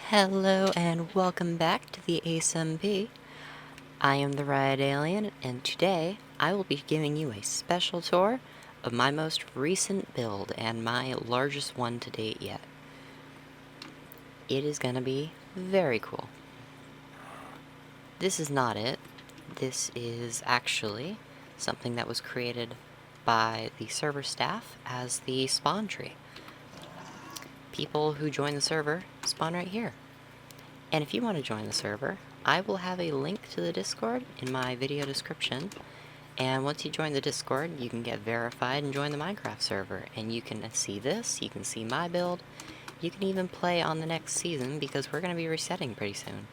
Hello and welcome back to the ASMP. I am the Riot Alien, and today I will be giving you a special tour of my most recent build and my largest one to date yet. It is going to be very cool. This is not it. This is actually something that was created by the server staff as the spawn tree. People who join the server spawn right here. And if you want to join the server, I will have a link to the Discord in my video description. And once you join the Discord, you can get verified and join the Minecraft server. And you can see this, you can see my build, you can even play on the next season because we're going to be resetting pretty soon.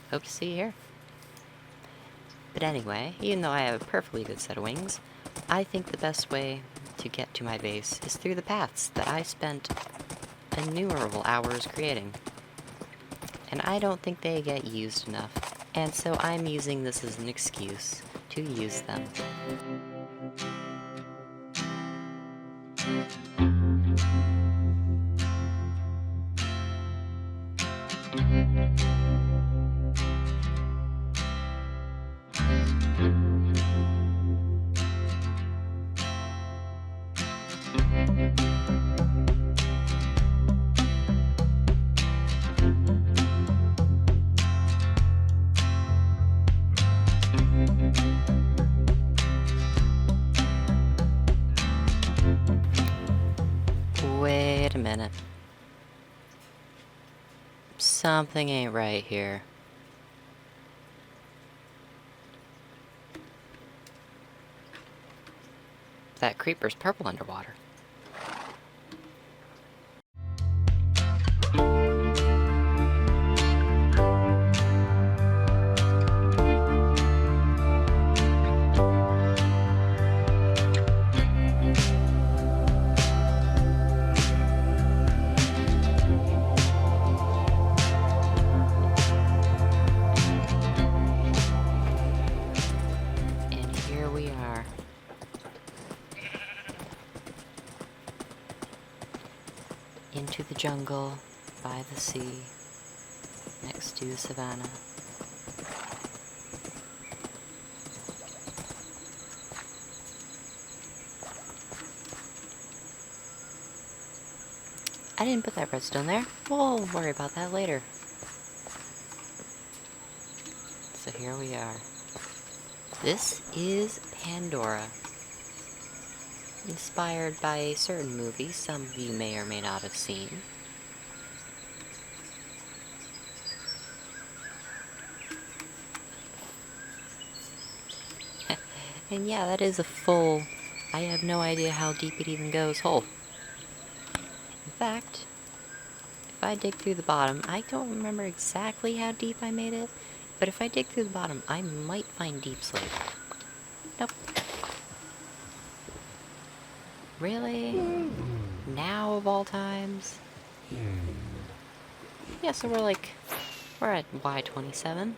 Hope to see you here. But anyway, even though I have a perfectly good set of wings, I think the best way to get to my base is through the paths that I spent innumerable hours creating. And I don't think they get used enough, and so I'm using this as an excuse to use them. Wait a minute. Something ain't right here. That creeper's purple underwater. And here we are. Into the jungle, by the sea, next to the savannah. I didn't put that redstone there. We'll worry about that later. So here we are. This is Pandora. Inspired by a certain movie some of you may or may not have seen. And yeah, that is a full, I have no idea how deep it even goes, hole. In fact, if I dig through the bottom, I don't remember exactly how deep I made it, but if I dig through the bottom, I might find deep slate. Nope. Really? Now of all times? Yeah, so we're at Y27.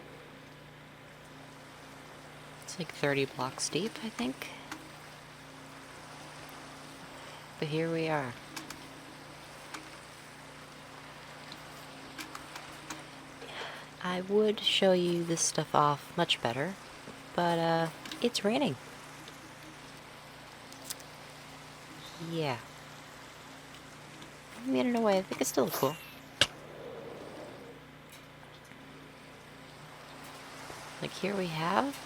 It's like 30 blocks deep, I think. But here we are. I would show you this stuff off much better, but it's raining. Yeah. I mean, in a way, I think it's still cool. Like here we have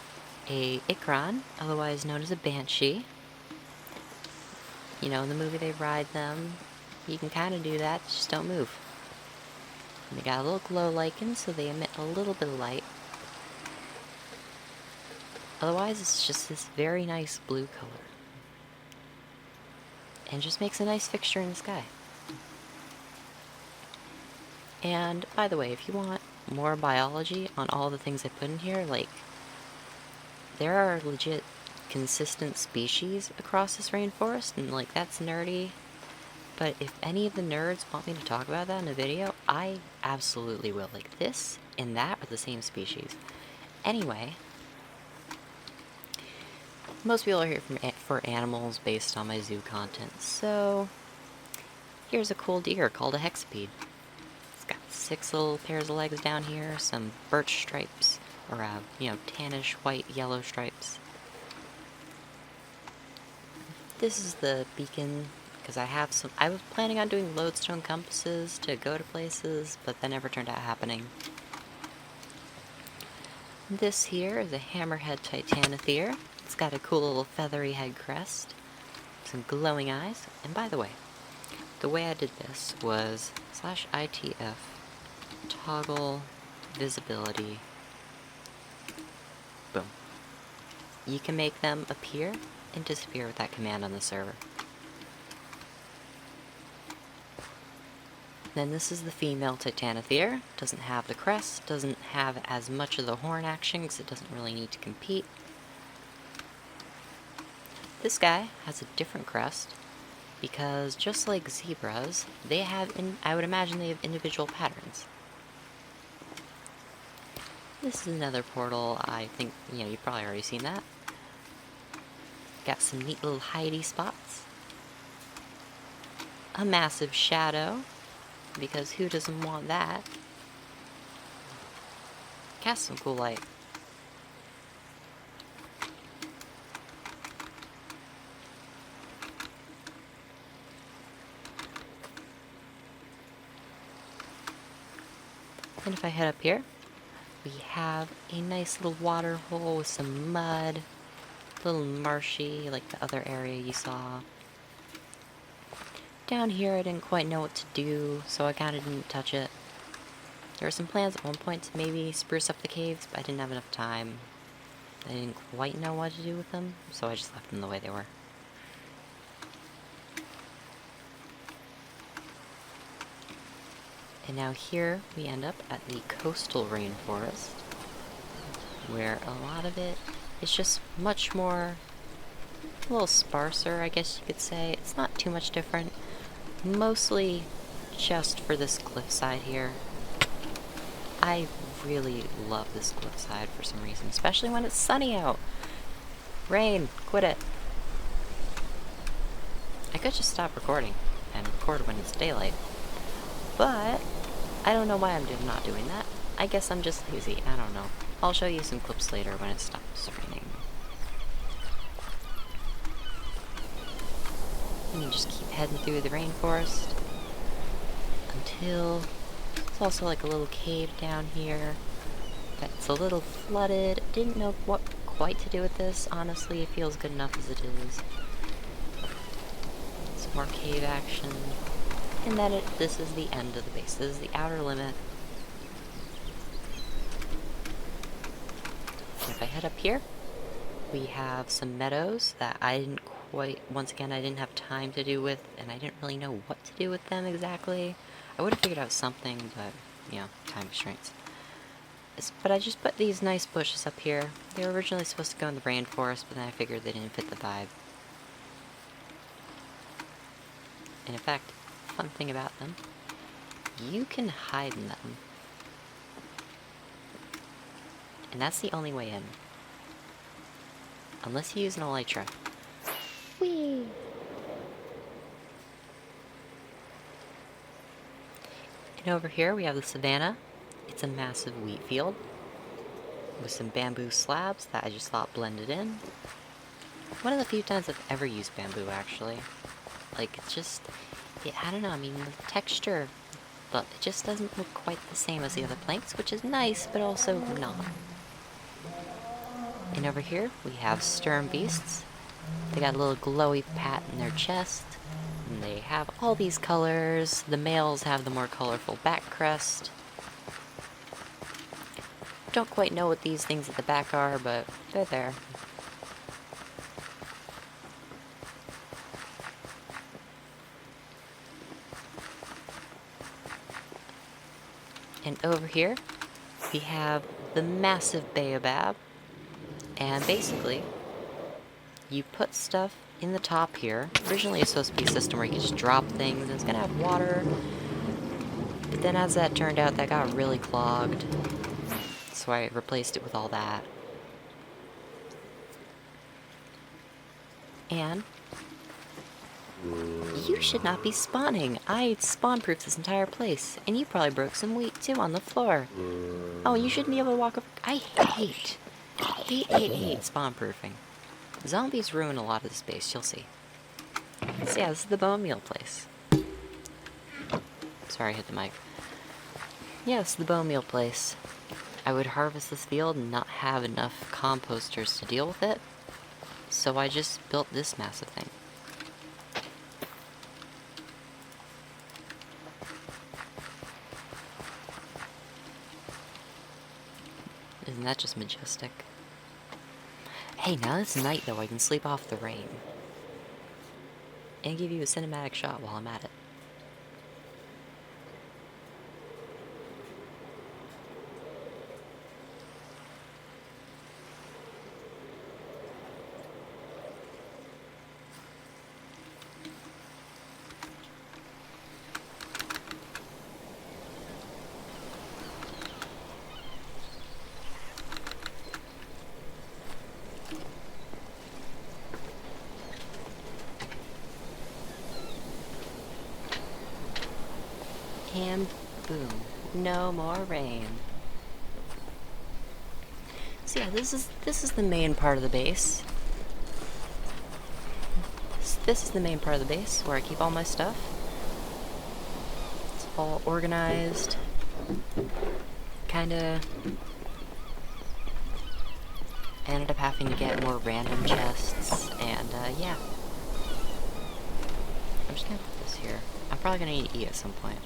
a Ikran, otherwise known as a Banshee. You know, in the movie they ride them. You can kind of do that, just don't move. And they got a little glow lichen, so they emit a little bit of light. Otherwise, it's just this very nice blue color. And just makes a nice fixture in the sky. And, by the way, if you want more biology on all the things I put in here, like, there are legit consistent species across this rainforest, and, like, that's nerdy. But if any of the nerds want me to talk about that in a video, I absolutely will. Like, this and that are the same species. Anyway, most people are here for animals based on my zoo content, so here's a cool deer called a hexapede. 6 little pairs of legs down here, some birch stripes, or tannish white yellow stripes. This is the beacon, because I was planning on doing lodestone compasses to go to places, but that never turned out happening. This here is a hammerhead titanothere. It's got a cool little feathery head crest, some glowing eyes, and by the way, the way I did this was /ITF toggle visibility. Boom. You can make them appear and disappear with that command on the server. Then this is the female titanothere. Doesn't have the crest, doesn't have as much of the horn action because it doesn't really need to compete. This guy has a different crest because just like zebras, I would imagine they have individual patterns. This is another portal. I think, you've probably already seen that. Got some neat little hidey spots. A massive shadow, because who doesn't want that? Cast some cool light. And if I head up here, we have a nice little water hole with some mud, a little marshy like the other area you saw. Down here I didn't quite know what to do, so I kind of didn't touch it. There were some plans at one point to maybe spruce up the caves, but I didn't have enough time. I didn't quite know what to do with them, so I just left them the way they were. And now here we end up at the coastal rainforest, where a lot of it is just much more, a little sparser, I guess you could say. It's not too much different. Mostly just for this cliffside here. I really love this cliffside for some reason, especially when it's sunny out. Rain, quit it. I could just stop recording and record when it's daylight, but I don't know why I'm not doing that. I guess I'm just lazy. I don't know. I'll show you some clips later when it stops raining. And you just keep heading through the rainforest until there's also like a little cave down here that's a little flooded. Didn't know what quite to do with this. Honestly, it feels good enough as it is. Some more cave action. And then this is the end of the base. This is the outer limit. And if I head up here, we have some meadows that once again, I didn't have time to do with, and I didn't really know what to do with them exactly. I would have figured out something, but, time constraints. But I just put these nice bushes up here. They were originally supposed to go in the rainforest, but then I figured they didn't fit the vibe. And in fact, fun thing about them, you can hide in them. And that's the only way in. Unless you use an elytra. Whee! And over here we have the savanna. It's a massive wheat field with some bamboo slabs that I just thought blended in. One of the few times I've ever used bamboo, actually. Like, it's just, I don't know, I mean, the texture, but it just doesn't look quite the same as the other planks, which is nice, but also not. And over here, we have stern beasts. They got a little glowy pat in their chest, and they have all these colors. The males have the more colorful back crest. Don't quite know what these things at the back are, but they're there. And over here, we have the massive baobab. And basically, you put stuff in the top here. Originally, it's supposed to be a system where you can just drop things, and it's going to have water. But then as that turned out, that got really clogged. So I replaced it with all that. And You should not be spawning. I spawn-proofed this entire place, and you probably broke some wheat too on the floor. Oh, you shouldn't be able to walk up. I hate spawn-proofing. Zombies ruin a lot of the space, you'll see. So yeah, this is the bone meal place. Sorry, I hit the mic. Yeah, this is the bone meal place. I would harvest this field and not have enough composters to deal with it, so I just built this massive thing. Isn't that just majestic? Hey, now it's night though, I can sleep off the rain. And give you a cinematic shot while I'm at it. And boom, no more rain. So yeah, this is the main part of the base. This is the main part of the base where I keep all my stuff. It's all organized. Kinda ended up having to get more random chests, and yeah. I'm just gonna put this here. I'm probably gonna need to eat at some point.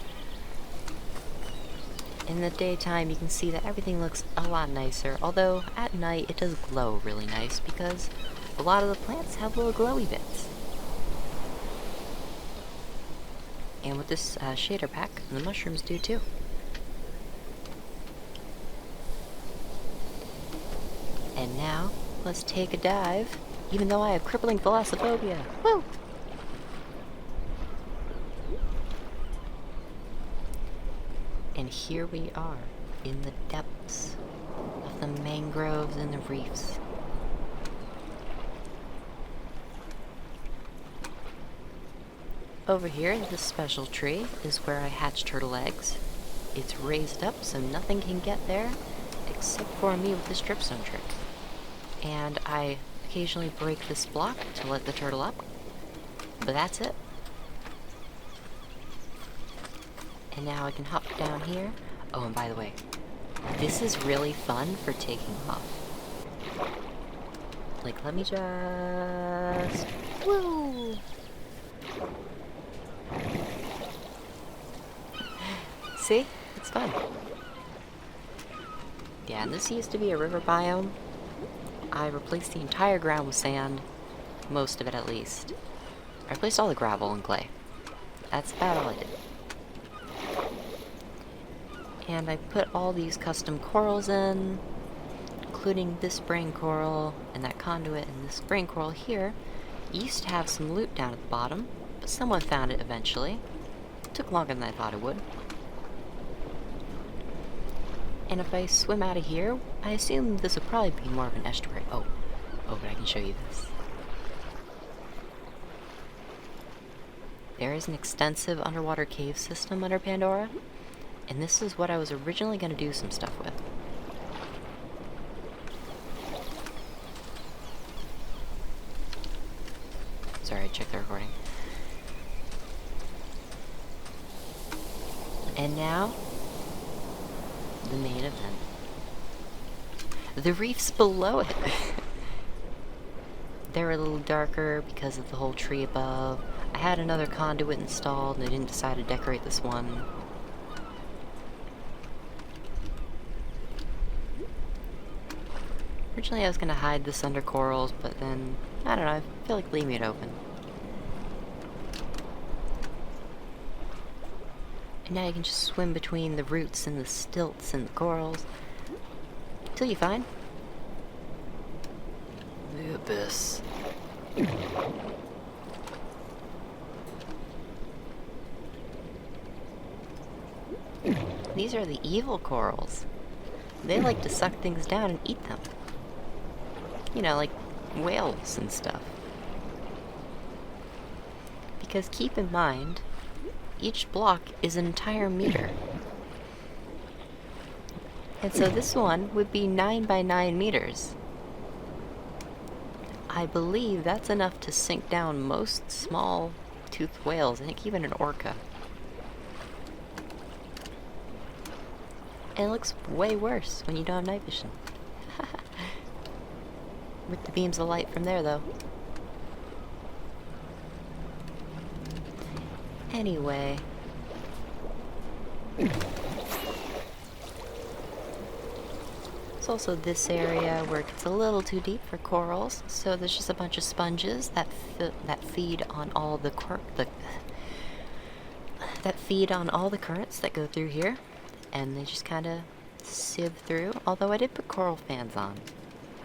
In the daytime, you can see that everything looks a lot nicer, although at night it does glow really nice because a lot of the plants have little glowy bits. And with this shader pack, the mushrooms do too. And now, let's take a dive, even though I have crippling thalassophobia. Woo! And here we are, in the depths of the mangroves and the reefs. Over here, this special tree is where I hatch turtle eggs. It's raised up so nothing can get there, except for me with this dripstone trick. And I occasionally break this block to let the turtle up, but that's it. And now I can hop down here. Oh, and by the way, this is really fun for taking off. Like, let me just... Woo! See? It's fun. Yeah, and this used to be a river biome. I replaced the entire ground with sand. Most of it, at least. I replaced all the gravel and clay. That's about all I did. And I put all these custom corals in, including this brain coral and that conduit and this brain coral here. It used to have some loot down at the bottom, but someone found it eventually. It took longer than I thought it would. And if I swim out of here, I assume this would probably be more of an estuary. Oh, but I can show you this. There is an extensive underwater cave system under Pandora. And this is what I was originally going to do some stuff with. Sorry, I checked the recording. And now, the main event. The reefs below it. They're a little darker because of the whole tree above. I had another conduit installed and I didn't decide to decorate this one. Originally I was going to hide this under corals, but then, I don't know, I feel like leaving it open. And now you can just swim between the roots and the stilts and the corals. Till you find the abyss. These are the evil corals. They like to suck things down and eat them. You know, like whales and stuff. Because keep in mind, each block is an entire meter. And so this one would be 9 by 9 meters. I believe that's enough to sink down most small toothed whales, I think even an orca. And it looks way worse when you don't have night vision. With the beams of light from there, though. Anyway. There's also this area where it gets a little too deep for corals, so there's just a bunch of sponges that feed on all the currents that go through here, and they just kind of sieve through. Although I did put coral fans on,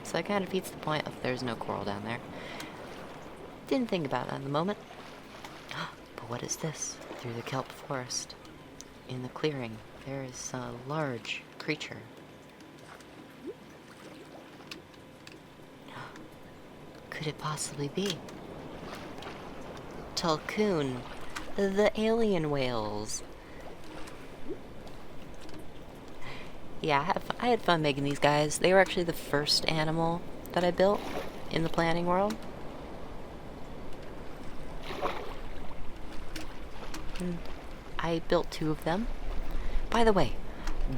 so that kind of defeats the point if there's no coral down there. Didn't think about it in the moment. But what is this? Through the kelp forest, in the clearing, there is a large creature. Could it possibly be? Tulkun, the alien whales. Yeah, I had fun making these guys. They were actually the first animal that I built in the planning world. I built 2 of them. By the way,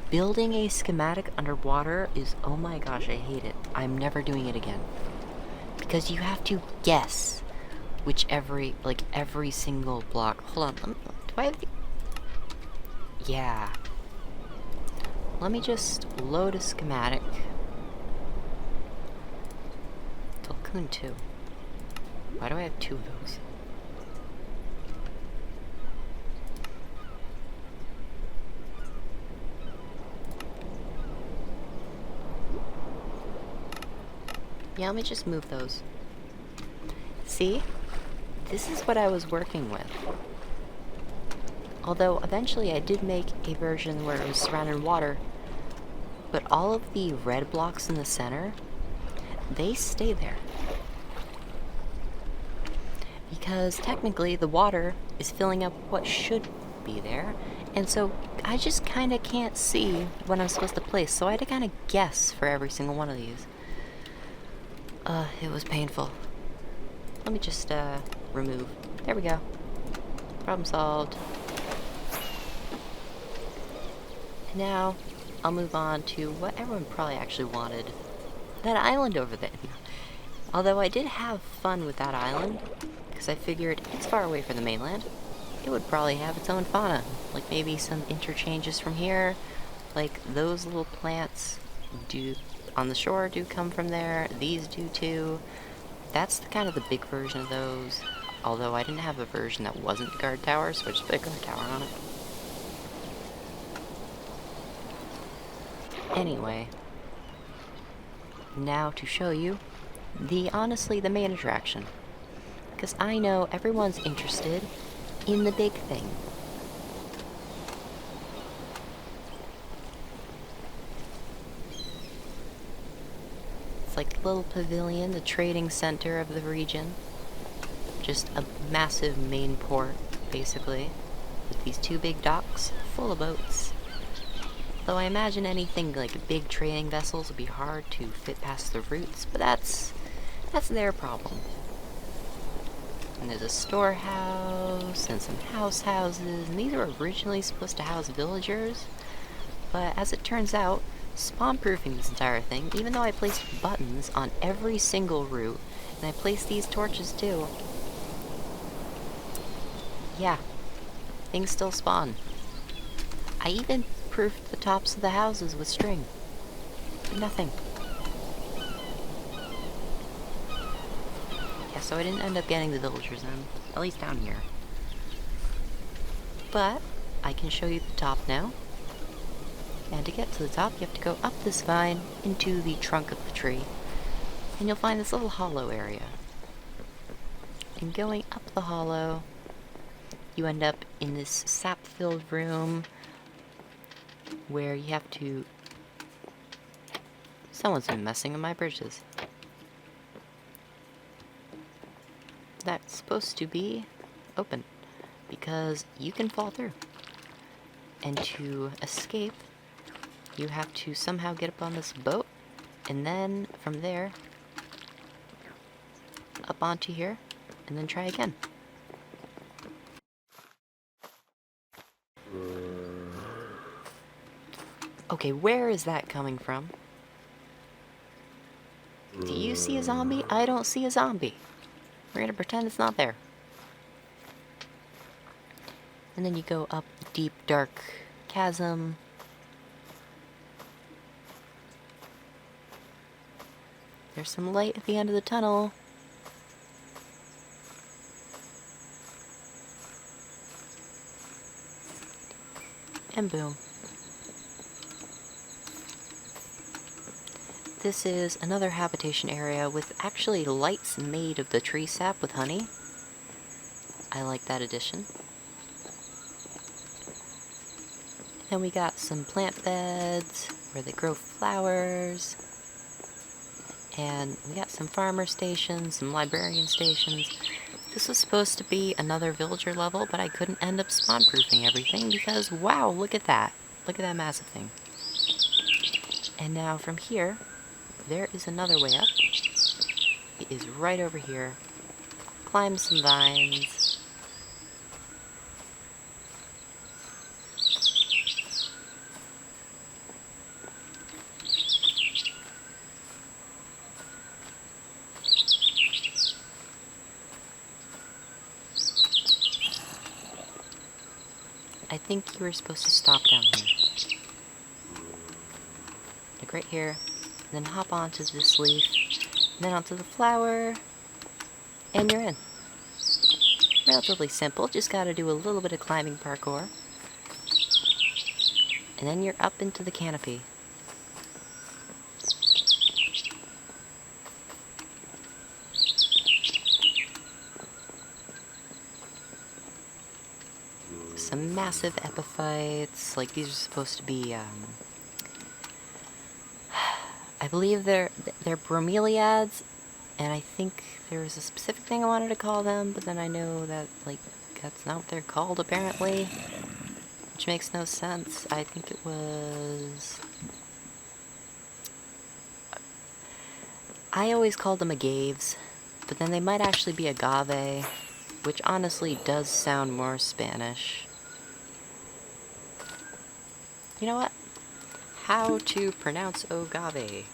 building a schematic underwater is, oh my gosh, I hate it. I'm never doing it again. Because you have to guess which every single block. Hold on, do I have the... Yeah. Let me just load a schematic. Tulkun 2. Why do I have 2 of those? Yeah, let me just move those. See? This is what I was working with. Although, eventually I did make a version where it was surrounded in water, but all of the red blocks in the center, they stay there. Because technically the water is filling up what should be there, and so I just kind of can't see what I'm supposed to place, so I had to kind of guess for every single one of these. It was painful. Let me just, remove. There we go. Problem solved. And now, I'll move on to what everyone probably actually wanted. That island over there. Although I did have fun with that island, because I figured it's far away from the mainland. It would probably have its own fauna. Like maybe some interchanges from here. Like those little plants on the shore do come from there. These do too. That's kind of the big version of those. Although I didn't have a version that wasn't guard tower, so I just put a guard tower on it. Anyway, now to show you honestly the main attraction. Because I know everyone's interested in the big thing. It's like the little pavilion, the trading center of the region. Just a massive main port, basically, with these 2 big docks full of boats. Though I imagine anything like big trading vessels would be hard to fit past the routes, but that's their problem. And there's a storehouse and some houses, and these were originally supposed to house villagers, but as it turns out, spawn-proofing this entire thing, even though I placed buttons on every single route, and I placed these torches too. Yeah, things still spawn. I even proofed the tops of the houses with string. Nothing. Yeah, so I didn't end up getting the villagers in, at least down here. But I can show you the top now. And to get to the top, you have to go up this vine into the trunk of the tree. And you'll find this little hollow area. And going up the hollow, you end up in this sap-filled room where you have to... Someone's been messing with my bridges. That's supposed to be open, because you can fall through. And to escape, you have to somehow get up on this boat, and then from there, up onto here, and then try again. Okay, where is that coming from? Do you see a zombie? I don't see a zombie. We're gonna pretend it's not there. And then you go up deep, dark chasm. There's some light at the end of the tunnel. And boom. This is another habitation area with actually lights made of the tree sap with honey. I like that addition. Then we got some plant beds where they grow flowers. And we got some farmer stations, some librarian stations. This was supposed to be another villager level, but I couldn't end up spawn-proofing everything because, wow, look at that. Look at that massive thing. And now from here, there is another way up. It is right over here. Climb some vines. I think you were supposed to stop down here. Like right here. And then hop onto this leaf. And then onto the flower. And you're in. Relatively simple, just gotta do a little bit of climbing parkour. And then you're up into the canopy. Some massive epiphytes, like these are supposed to be, I believe they're bromeliads, and I think there was a specific thing I wanted to call them, but then I know that, like, that's not what they're called, apparently. Which makes no sense. I think it was... I always called them agaves, but then they might actually be agave, which honestly does sound more Spanish. You know what? How to pronounce agave.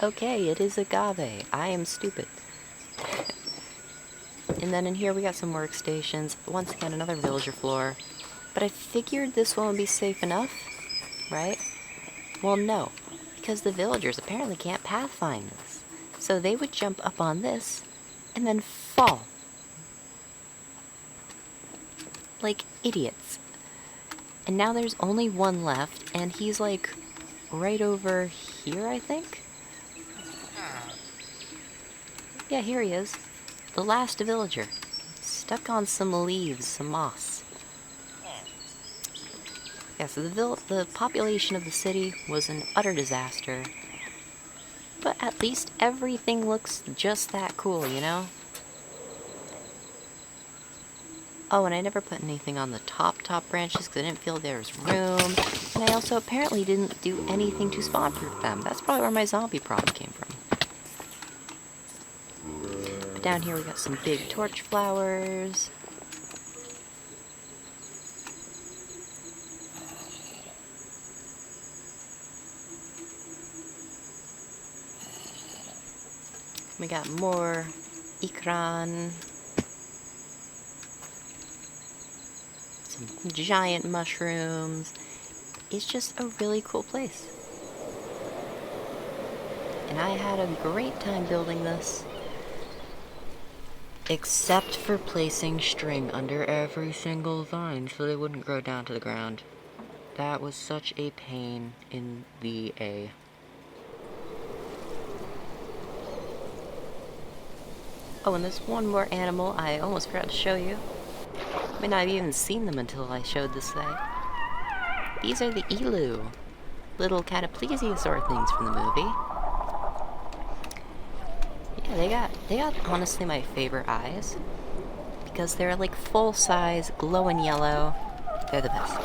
Okay, it is agave. I am stupid. And then in here we got some workstations. Once again, another villager floor. But I figured this one would be safe enough, right? Well, no. Because the villagers apparently can't pathfind this. So they would jump up on this and then fall. Like idiots. And now there's only one left, and he's like right over here, I think? Yeah, here he is. The last villager. Stuck on some leaves, some moss. Yeah, so the population of the city was an utter disaster. But at least everything looks just that cool, you know? Oh, and I never put anything on the top branches because I didn't feel there was room. And I also apparently didn't do anything to spawn-proof them. That's probably where my zombie problem came from. But down here we got some big torch flowers. We got more ikran. Some giant mushrooms. It's just a really cool place. And I had a great time building this. Except for placing string under every single vine so they wouldn't grow down to the ground. That was such a pain in the A. Oh, and there's one more animal I almost forgot to show you. May not have even seen them until I showed this site. These are the elu, little kind of plesiosaur things from the movie. Yeah, they got honestly my favorite eyes because they're like full size, glowing yellow. They're the best.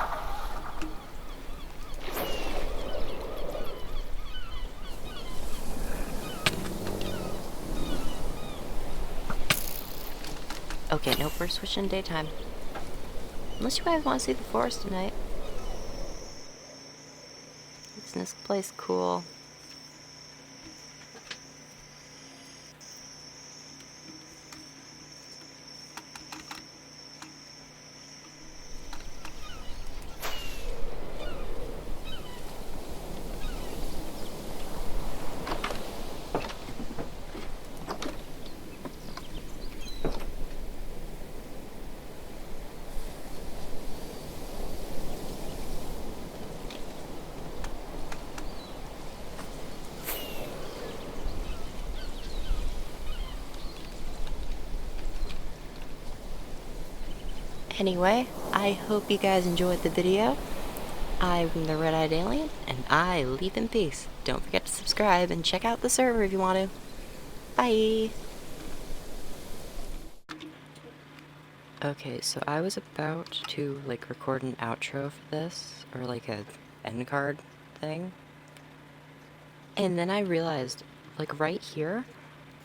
Okay, nope, we're switching daytime. Unless you guys want to see the forest tonight. Isn't this place cool? Anyway, I hope you guys enjoyed the video. I'm the Red-Eyed Alien, and I leave in peace. Don't forget to subscribe and check out the server if you want to. Bye! Okay, so I was about to, like, record an outro for this, or like a end card thing. And then I realized, like, right here,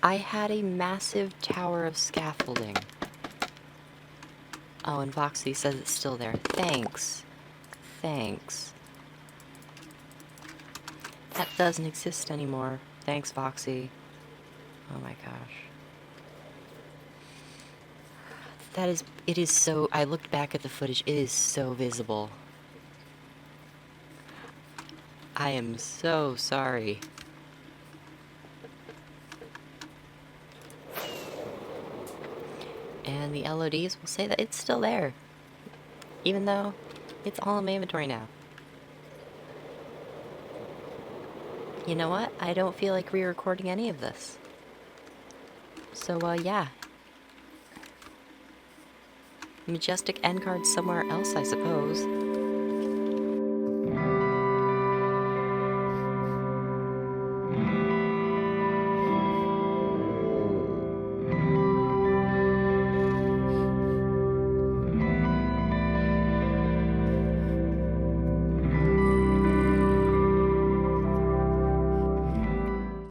I had a massive tower of scaffolding. Oh, and Voxy says it's still there. Thanks. Thanks. That doesn't exist anymore. Thanks, Voxy. Oh my gosh. It is so, I looked back at the footage, it is so visible. I am so sorry. And the LODs will say that it's still there. Even though it's all in my inventory now. You know what? I don't feel like re-recording any of this. So, yeah. Majestic end card somewhere else, I suppose.